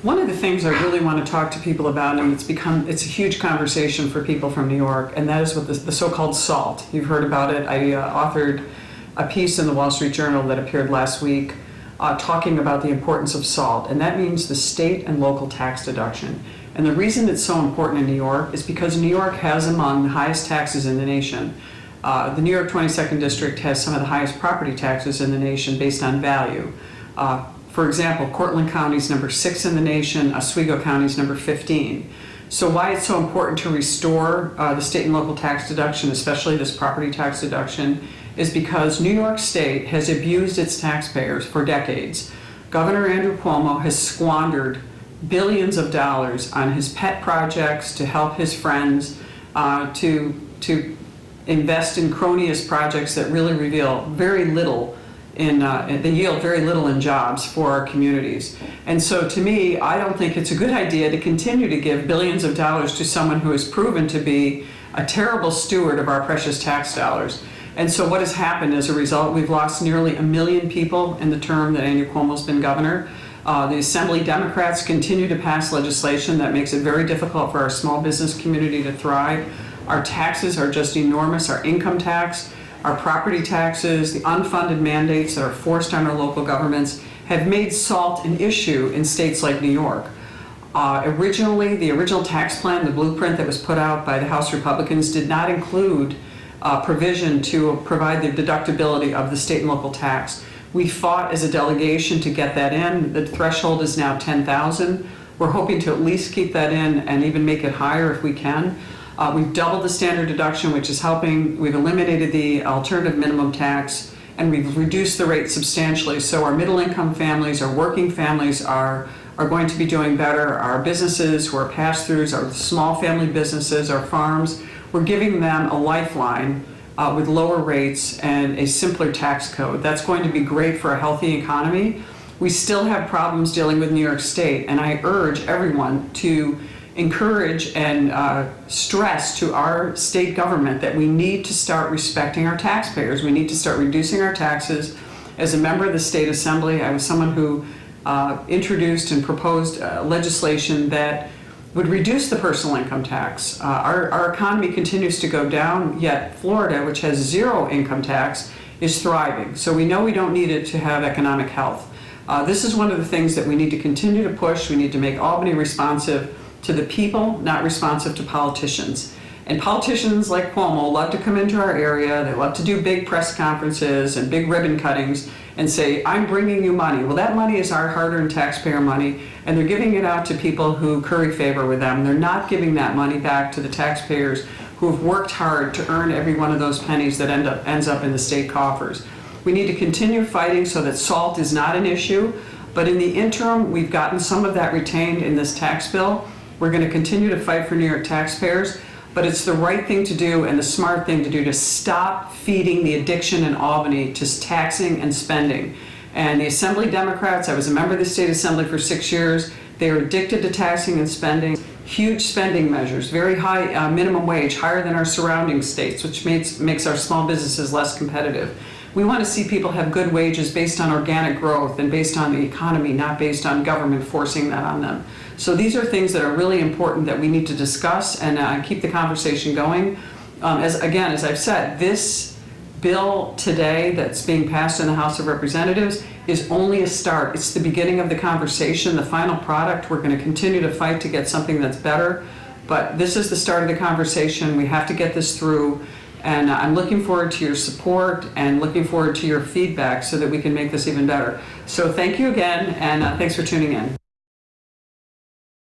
One of the things I really want to talk to people about, and it's a huge conversation for people from New York, and that is what the so-called SALT. You've heard about it. I authored a piece in the Wall Street Journal that appeared last week talking about the importance of SALT, and that means the state and local tax deduction. And the reason it's so important in New York is because New York has among the highest taxes in the nation. The New York 22nd District has some of the highest property taxes in the nation based on value. For example, Cortland County is number 6 in the nation, Oswego County is number 15. So why it's so important to restore the state and local tax deduction, especially this property tax deduction, is because New York State has abused its taxpayers for decades. Governor Andrew Cuomo has squandered billions of dollars on his pet projects to help his friends, to invest in cronyist projects that really reveal very little they yield very little in jobs for our communities. And so to me, I don't think it's a good idea to continue to give billions of dollars to someone who has proven to be a terrible steward of our precious tax dollars. And so what has happened as a result, we've lost nearly 1 million people in the term that Andrew Cuomo's been governor. The Assembly Democrats continue to pass legislation that makes it very difficult for our small business community to thrive. Our taxes are just enormous. Our income tax, our property taxes, the unfunded mandates that are forced on our local governments have made SALT an issue in states like New York. Originally, the original tax plan, the blueprint that was put out by the House Republicans, did not include provision to provide the deductibility of the state and local tax. We fought as a delegation to get that in. The threshold is now $10,000. We're hoping to at least keep that in and even make it higher if we can. We've doubled the standard deduction, which is helping. We've eliminated the alternative minimum tax, and we've reduced the rate substantially. So our middle-income families, our working families are going to be doing better. Our businesses who are pass-throughs, our small family businesses, our farms, we're giving them a lifeline with lower rates and a simpler tax code. That's going to be great for a healthy economy. We still have problems dealing with New York State, and I urge everyone to encourage and stress to our state government that we need to start respecting our taxpayers. We need to start reducing our taxes. As a member of the state assembly, I was someone who introduced and proposed legislation that would reduce the personal income tax. Our economy continues to go down, yet Florida, which has zero income tax, is thriving. So we know we don't need it to have economic health. This is one of the things that we need to continue to push. We need to make Albany responsive to the people, not responsive to politicians. And politicians like Cuomo love to come into our area. They love to do big press conferences and big ribbon cuttings and say, I'm bringing you money. Well, that money is our hard-earned taxpayer money, and they're giving it out to people who curry favor with them. They're not giving that money back to the taxpayers who have worked hard to earn every one of those pennies that ends up in the state coffers. We need to continue fighting so that SALT is not an issue, but in the interim, we've gotten some of that retained in this tax bill. We're going to continue to fight for New York taxpayers, but it's the right thing to do and the smart thing to do to stop feeding the addiction in Albany to taxing and spending. And the Assembly Democrats, I was a member of the State Assembly for 6 years, they are addicted to taxing and spending. Huge spending measures, very high minimum wage, higher than our surrounding states, which makes our small businesses less competitive. We want to see people have good wages based on organic growth and based on the economy, not based on government forcing that on them. So these are things that are really important that we need to discuss and keep the conversation going. As I've said, this bill today that's being passed in the House of Representatives is only a start. It's the beginning of the conversation. The final product, we're going to continue to fight to get something that's better. But this is the start of the conversation. We have to get this through. And I'm looking forward to your support and looking forward to your feedback so that we can make this even better. So thank you again, and thanks for tuning in.